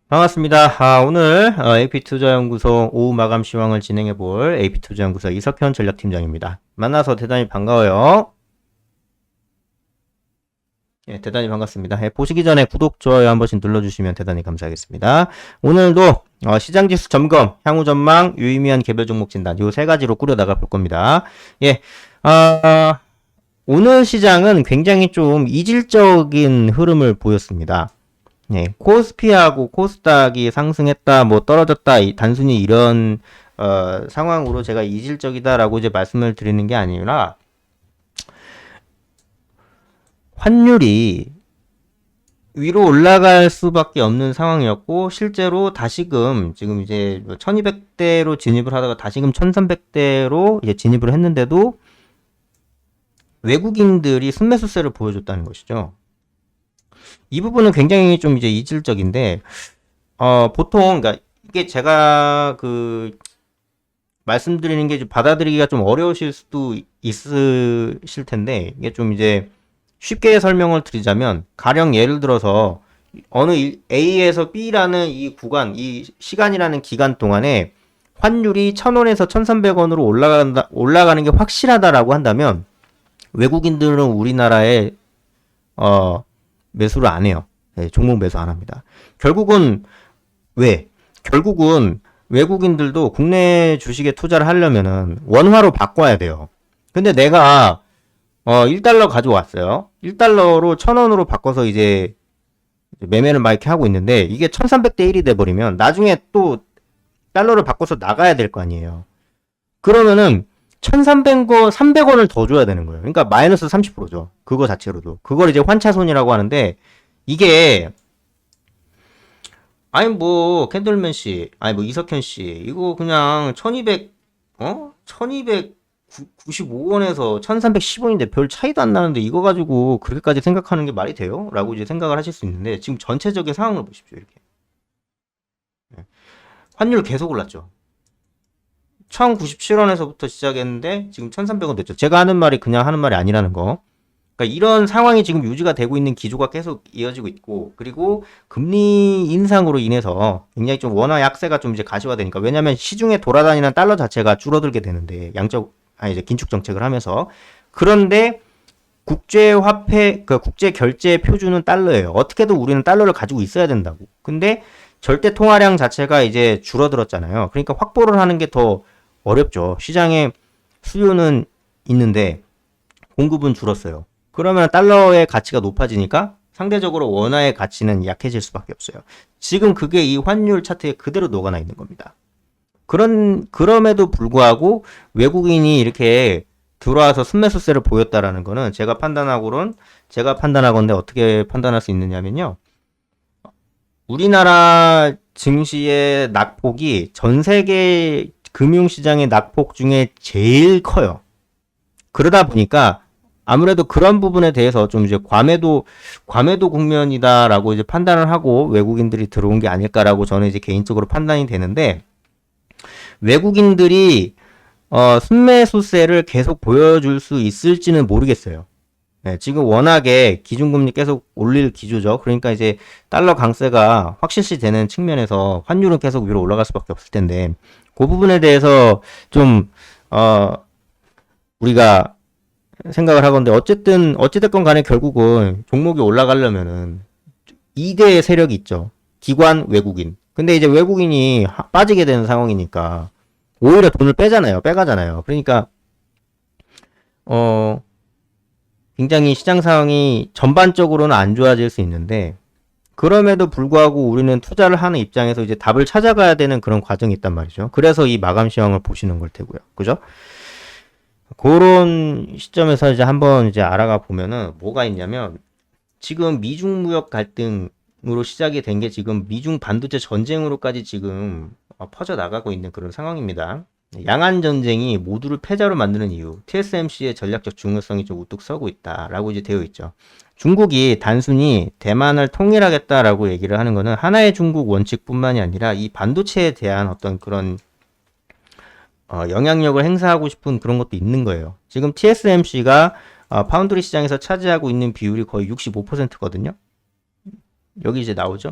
반갑습니다. 오늘 AP투자연구소 오후 마감 시황을 진행해볼 AP투자연구소 이석현 전략팀장입니다. 만나서 대단히 반가워요. 예, 대단히 반갑습니다. 예, 보시기 전에 구독, 좋아요 한 번씩 눌러주시면 대단히 감사하겠습니다. 오늘도 시장지수 점검, 향후 전망, 유의미한 개별 종목 진단 요 세 가지로 꾸려나가 볼 겁니다. 예, 오늘 시장은 굉장히 좀 이질적인 흐름을 보였습니다. 예, 코스피하고 코스닥이 상승했다, 뭐 떨어졌다, 단순히 이런 상황으로 제가 이질적이다라고 이제 말씀을 드리는 게 아니라 환율이 위로 올라갈 수밖에 없는 상황이었고 실제로 다시금 지금 이제 1200대로 진입을 하다가 다시금 1300대로 이제 진입을 했는데도 외국인들이 순매수세를 보여줬다는 것이죠. 이 부분은 굉장히 좀 이제 이질적인데, 보통, 그러니까 이게 제가 말씀드리는 게 좀 받아들이기가 좀 어려우실 수도 있으실 텐데, 이게 좀 이제 쉽게 설명을 드리자면, 가령 예를 들어서 어느 A에서 B라는 이 구간, 이 시간이라는 기간 동안에 환율이 1000원에서 1300원으로 올라가는 게 확실하다라고 한다면, 외국인들은 우리나라에, 매수를 안 해요. 네, 종목 매수 안 합니다. 결국은 왜? 결국은 외국인들도 국내 주식에 투자를 하려면은 원화로 바꿔야 돼요. 근데 내가 1달러 가져왔어요. 1달러로 1000원으로 바꿔서 이제 매매를 막 이렇게 하고 있는데 이게 1300대 1이 돼 버리면 나중에 또 달러를 바꿔서 나가야 될 거 아니에요. 그러면은 1300원, 300원을 더 줘야 되는 거예요. 그러니까 마이너스 30%죠. 그거 자체로도. 그걸 이제 환차손이라고 하는데, 이게, 아니 뭐, 캔들맨 씨, 아니 뭐, 이석현 씨, 이거 그냥 1295원에서 1310원인데 별 차이도 안 나는데 이거 가지고 그렇게까지 생각하는 게 말이 돼요? 라고 이제 생각을 하실 수 있는데, 지금 전체적인 상황을 보십시오, 이렇게. 환율 계속 올랐죠. 1097원에서부터 시작했는데 지금 1300원 됐죠. 제가 하는 말이 그냥 하는 말이 아니라는 거. 그러니까 이런 상황이 지금 유지가 되고 있는 기조가 계속 이어지고 있고, 그리고 금리 인상으로 인해서 굉장히 좀 원화 약세가 좀 이제 가시화되니까, 왜냐면 시중에 돌아다니는 달러 자체가 줄어들게 되는데, 이제 긴축 정책을 하면서. 그런데 국제화폐, 그 국제 결제 표준은 달러예요. 어떻게든 우리는 달러를 가지고 있어야 된다고. 근데 절대 통화량 자체가 이제 줄어들었잖아요. 그러니까 확보를 하는 게 더 어렵죠. 시장에 수요는 있는데 공급은 줄었어요. 그러면 달러의 가치가 높아지니까 상대적으로 원화의 가치는 약해질 수밖에 없어요. 지금 그게 이 환율 차트에 그대로 녹아나 있는 겁니다. 그럼에도 불구하고 외국인이 이렇게 들어와서 순매수세를 보였다라는 거는 제가 판단하건데 어떻게 판단할 수 있느냐면요. 우리나라 증시의 낙폭이 전 세계 금융시장의 낙폭 중에 제일 커요. 그러다 보니까 아무래도 그런 부분에 대해서 좀 이제 과매도 국면이다라고 이제 판단을 하고 외국인들이 들어온 게 아닐까라고 저는 이제 개인적으로 판단이 되는데, 외국인들이 순매수세를 계속 보여줄 수 있을지는 모르겠어요. 네, 지금 워낙에 기준금리 계속 올릴 기조죠. 그러니까 이제 달러 강세가 확실시 되는 측면에서 환율은 계속 위로 올라갈 수밖에 없을 텐데, 그 부분에 대해서 좀, 우리가 생각을 하건데, 어찌됐건 간에 결국은 종목이 올라가려면은 2대 세력이 있죠. 기관, 외국인. 근데 이제 외국인이 빠지게 되는 상황이니까 오히려 돈을 빼가잖아요. 그러니까, 어, 굉장히 시장 상황이 전반적으로는 안 좋아질 수 있는데, 그럼에도 불구하고 우리는 투자를 하는 입장에서 이제 답을 찾아가야 되는 그런 과정이 있단 말이죠. 그래서 이 마감 시황을 보시는 걸 테고요. 그죠? 그런 시점에서 이제 한번 이제 알아가 보면은 뭐가 있냐면, 지금 미중 무역 갈등으로 시작이 된 게 지금 미중 반도체 전쟁으로까지 지금 퍼져 나가고 있는 그런 상황입니다. 양안 전쟁이 모두를 패자로 만드는 이유, TSMC의 전략적 중요성이 좀 우뚝 서고 있다라고 이제 되어 있죠. 중국이 단순히 대만을 통일하겠다라고 얘기를 하는 것은 하나의 중국 원칙뿐만이 아니라 이 반도체에 대한 어떤 그런 영향력을 행사하고 싶은 그런 것도 있는 거예요. 지금 TSMC가 파운드리 시장에서 차지하고 있는 비율이 거의 65%거든요. 여기 이제 나오죠.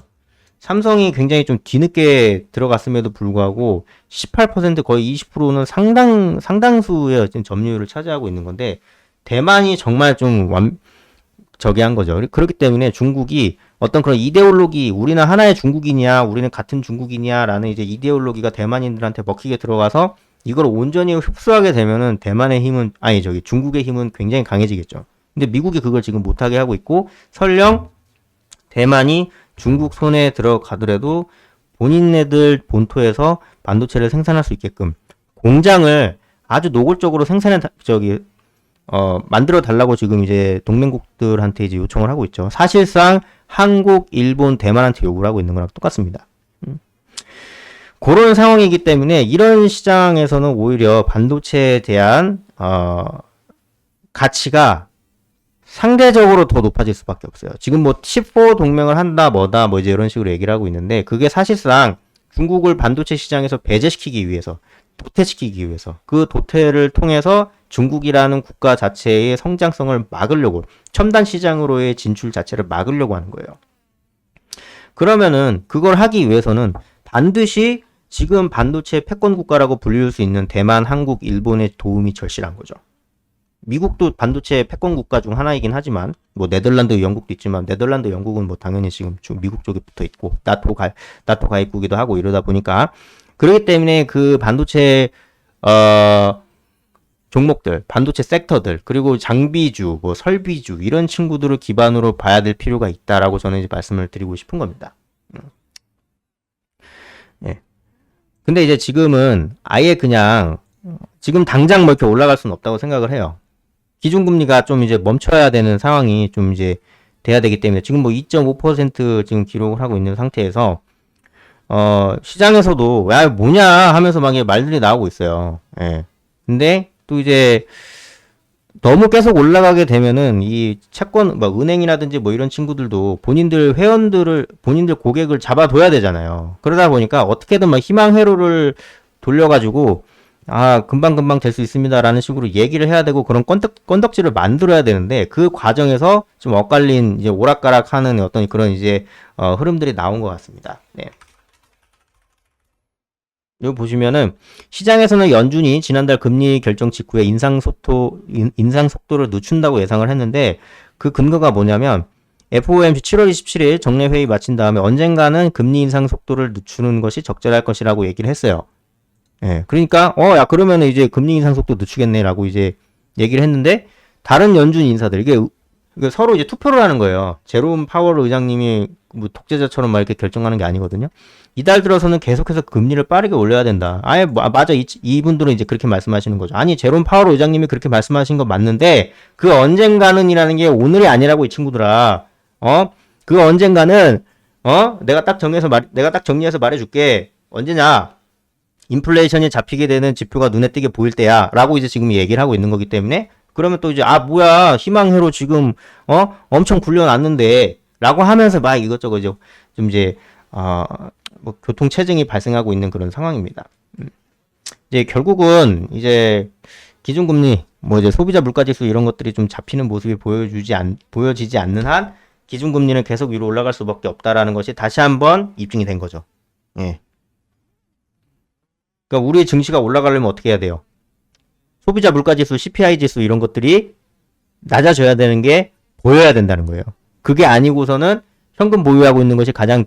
삼성이 굉장히 좀 뒤늦게 들어갔음에도 불구하고 18% 거의 20%는 상당수의 점유율을 차지하고 있는 건데 대만이 정말 좀 저기 한 거죠. 그렇기 때문에 중국이 어떤 그런 이데올로기, 우리는 하나의 중국이냐, 우리는 같은 중국이냐라는 이제 이데올로기가 대만인들한테 먹히게 들어가서 이걸 온전히 흡수하게 되면은 대만의 힘은, 아니, 중국의 힘은 굉장히 강해지겠죠. 근데 미국이 그걸 지금 못하게 하고 있고, 설령 대만이 중국 손에 들어가더라도 본인네들 본토에서 반도체를 생산할 수 있게끔 공장을 아주 노골적으로 만들어 달라고 지금 이제 동맹국들한테 이제 요청을 하고 있죠. 사실상 한국, 일본, 대만한테 요구를 하고 있는 거랑 똑같습니다. 그런 상황이기 때문에 이런 시장에서는 오히려 반도체에 대한 가치가 상대적으로 더 높아질 수밖에 없어요. 지금 뭐 10호 동맹을 한다 뭐다 뭐 이제 이런 식으로 얘기를 하고 있는데 그게 사실상 중국을 반도체 시장에서 배제시키기 위해서 도태시키기 위해서 그 도태를 통해서 중국이라는 국가 자체의 성장성을 막으려고 첨단 시장으로의 진출 자체를 막으려고 하는 거예요. 그러면은 그걸 하기 위해서는 반드시 지금 반도체 패권 국가라고 불릴 수 있는 대만, 한국, 일본의 도움이 절실한 거죠. 미국도 반도체 패권 국가 중 하나이긴 하지만 뭐 네덜란드, 영국도 있지만 네덜란드, 영국은 뭐 당연히 지금 미국 쪽에 붙어 있고 나토 가입국이기도 하고 이러다 보니까 그렇기 때문에 그 반도체 종목들, 반도체 섹터들 그리고 장비주, 뭐 설비주 이런 친구들을 기반으로 봐야 될 필요가 있다라고 저는 이제 말씀을 드리고 싶은 겁니다. 예. 근데 이제 지금은 아예 그냥 지금 당장 뭐 이렇게 올라갈 수는 없다고 생각을 해요. 기준금리가 좀 이제 멈춰야 되는 상황이 좀 이제 돼야 되기 때문에 지금 뭐 2.5% 지금 기록을 하고 있는 상태에서 시장에서도 야 뭐냐 하면서 막 말들이 나오고 있어요. 예. 근데 또 이제 너무 계속 올라가게 되면은 이 채권 뭐 은행이라든지 뭐 이런 친구들도 본인들 고객을 잡아둬야 되잖아요. 그러다 보니까 어떻게든 막 희망 회로를 돌려가지고 금방 될 수 있습니다라는 식으로 얘기를 해야 되고 그런 건덕지를 만들어야 되는데 그 과정에서 좀 엇갈린 이제 오락가락하는 어떤 그런 이제 흐름들이 나온 것 같습니다. 네. 여기 보시면은 시장에서는 연준이 지난달 금리 결정 직후에 인상 속도를 늦춘다고 예상을 했는데 그 근거가 뭐냐면 FOMC 7월 27일 정례 회의 마친 다음에 언젠가는 금리 인상 속도를 늦추는 것이 적절할 것이라고 얘기를 했어요. 예. 그러니까 야 그러면은 이제 금리 인상 속도 늦추겠네라고 이제 얘기를 했는데 다른 연준 인사들 이게 서로 이제 투표를 하는 거예요. 제롬 파월 의장님이 뭐 독재자처럼 막 이렇게 결정하는 게 아니거든요. 이달 들어서는 계속해서 금리를 빠르게 올려야 된다. 맞아. 이분들은 이제 그렇게 말씀하시는 거죠. 아니, 제롬 파월 의장님이 그렇게 말씀하신 거 맞는데, 그 언젠가는이라는 게 오늘이 아니라고 이 친구들아. 그 언젠가는, 내가 딱 정리해서 말해줄게. 언제냐? 인플레이션이 잡히게 되는 지표가 눈에 띄게 보일 때야. 라고 이제 지금 얘기를 하고 있는 거기 때문에, 그러면 또 이제, 뭐야, 희망회로 지금, 엄청 굴려놨는데, 라고 하면서 막 이것저것 좀 이제, 뭐 교통체증이 발생하고 있는 그런 상황입니다. 이제 결국은 이제 기준금리, 뭐 이제 소비자 물가지수 이런 것들이 좀 잡히는 모습이 보여지지 않는 한 기준금리는 계속 위로 올라갈 수밖에 없다라는 것이 다시 한번 입증이 된 거죠. 예. 그러니까 우리의 증시가 올라가려면 어떻게 해야 돼요? 소비자 물가지수, CPI 지수 이런 것들이 낮아져야 되는 게 보여야 된다는 거예요. 그게 아니고서는 현금 보유하고 있는 것이 가장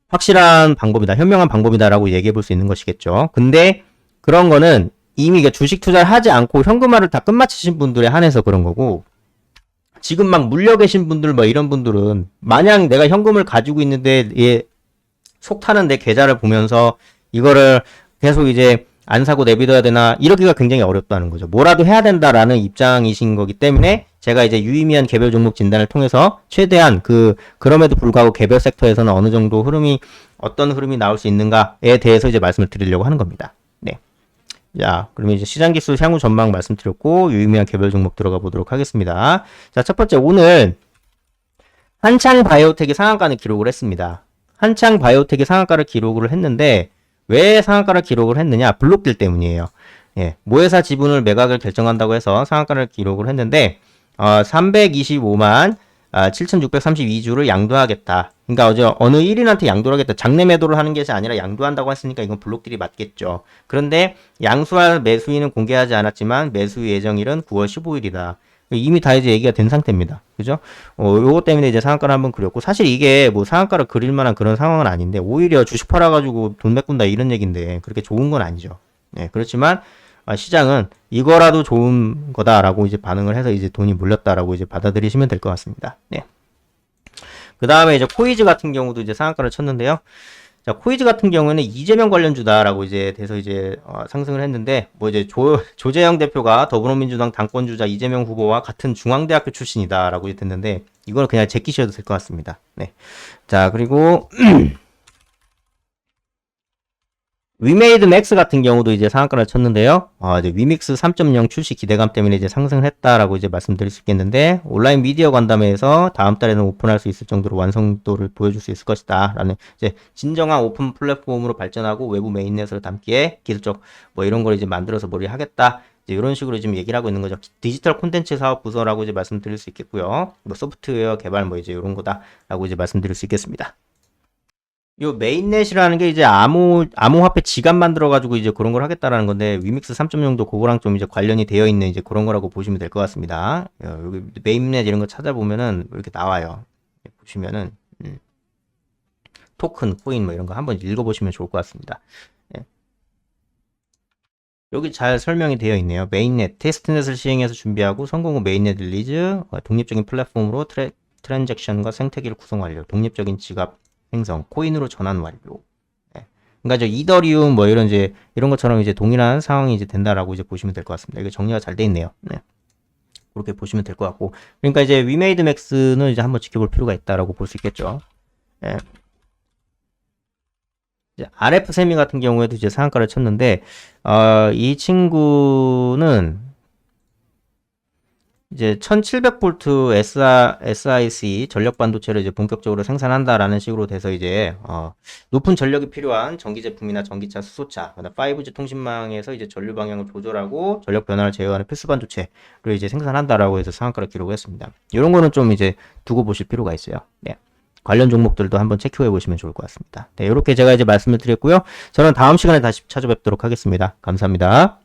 확실한 방법이다. 현명한 방법이다라고 얘기해 볼 수 있는 것이겠죠. 근데 그런 거는 이미 주식 투자를 하지 않고 현금화를 다 끝마치신 분들에 한해서 그런 거고, 지금 막 물려 계신 분들, 뭐 이런 분들은 마냥 내가 현금을 가지고 있는데 속 타는 내 계좌를 보면서 이거를 계속 이제 안 사고 내비둬야 되나, 이러기가 굉장히 어렵다는 거죠. 뭐라도 해야 된다라는 입장이신 거기 때문에 제가 이제 유의미한 개별 종목 진단을 통해서 최대한 그럼에도 불구하고 개별 섹터에서는 어느 정도 어떤 흐름이 나올 수 있는가에 대해서 이제 말씀을 드리려고 하는 겁니다. 네. 자, 그러면 이제 시장 기술 향후 전망 말씀드렸고, 유의미한 개별 종목 들어가 보도록 하겠습니다. 자, 첫 번째, 오늘 한창 바이오텍이 상한가는 기록을 했습니다. 한창 바이오텍이 상한가를 기록을 했는데, 왜 상한가를 기록을 했느냐? 블록딜 때문이에요. 예, 모회사 지분을 매각을 결정한다고 해서 상한가를 기록을 했는데, 325만 7,632주를 양도하겠다. 그러니까 어느 1인한테 양도를 하겠다. 장내 매도를 하는 것이 아니라 양도한다고 했으니까 이건 블록딜이 맞겠죠. 그런데 양수할 매수인은 공개하지 않았지만 매수 예정일은 9월 15일이다. 이미 다 이제 얘기가 된 상태입니다. 그죠? 요거 때문에 이제 상한가를 한번 그렸고, 사실 이게 뭐 상한가를 그릴 만한 그런 상황은 아닌데, 오히려 주식 팔아가지고 돈 메꾼다 이런 얘기인데, 그렇게 좋은 건 아니죠. 네, 그렇지만, 시장은 이거라도 좋은 거다라고 이제 반응을 해서 이제 돈이 몰렸다라고 이제 받아들이시면 될 것 같습니다. 네. 그 다음에 이제 코이즈 같은 경우도 이제 상한가를 쳤는데요. 자, 코이즈 같은 경우에는 이재명 관련주다라고 이제 돼서 이제 상승을 했는데, 뭐 이제 조재영 대표가 더불어민주당 당권주자 이재명 후보와 같은 중앙대학교 출신이다라고 이제 됐는데, 이거는 그냥 제끼셔도 될 것 같습니다. 네. 자, 그리고 위메이드 맥스 같은 경우도 이제 상한가를 쳤는데요. 이제 위믹스 3.0 출시 기대감 때문에 이제 상승을 했다라고 이제 말씀드릴 수 있겠는데, 온라인 미디어 간담회에서 다음 달에는 오픈할 수 있을 정도로 완성도를 보여줄 수 있을 것이다. 라는 이제 진정한 오픈 플랫폼으로 발전하고 외부 메인넷을 담기에 기술적 뭐 이런 걸 이제 만들어서 뭘 하겠다. 이제 이런 식으로 지금 얘기를 하고 있는 거죠. 디지털 콘텐츠 사업 부서라고 이제 말씀드릴 수 있겠고요. 뭐 소프트웨어 개발 뭐 이제 이런 거다라고 이제 말씀드릴 수 있겠습니다. 요 메인넷이라는 게 이제 암호화폐 지갑 만들어가지고 이제 그런 걸 하겠다라는 건데, 위믹스 3.0도 그거랑 좀 이제 관련이 되어 있는 이제 그런 거라고 보시면 될 것 같습니다. 여기 메인넷 이런 거 찾아보면은 이렇게 나와요. 보시면은, 토큰, 코인 뭐 이런 거 한번 읽어보시면 좋을 것 같습니다. 예. 여기 잘 설명이 되어 있네요. 메인넷, 테스트넷을 시행해서 준비하고 성공 후 메인넷 릴리즈, 독립적인 플랫폼으로 트랜잭션과 생태계를 구성 완료, 독립적인 지갑 생성, 코인으로 전환 완료. 네. 그러니까 저 이더리움 뭐 이런 이제 이런 것처럼 이제 동일한 상황이 이제 된다라고 이제 보시면 될 것 같습니다. 이게 정리가 잘 돼 있네요. 네. 그렇게 보시면 될 것 같고, 그러니까 이제 위메이드 맥스는 이제 한번 지켜볼 필요가 있다라고 볼 수 있겠죠. 네. 이제 RF 세미 같은 경우에도 이제 상한가를 쳤는데, 이 친구는 이제 1700V SiC 전력 반도체를 이제 본격적으로 생산한다라는 식으로 돼서 이제 높은 전력이 필요한 전기 제품이나 전기차, 수소차, 5G 통신망에서 이제 전류 방향을 조절하고 전력 변화를 제어하는 필수 반도체를 이제 생산한다라고 해서 상한가를 기록했습니다. 이런 거는 좀 이제 두고 보실 필요가 있어요. 네. 관련 종목들도 한번 체크해 보시면 좋을 것 같습니다. 네, 이렇게 제가 이제 말씀을 드렸고요. 저는 다음 시간에 다시 찾아뵙도록 하겠습니다. 감사합니다.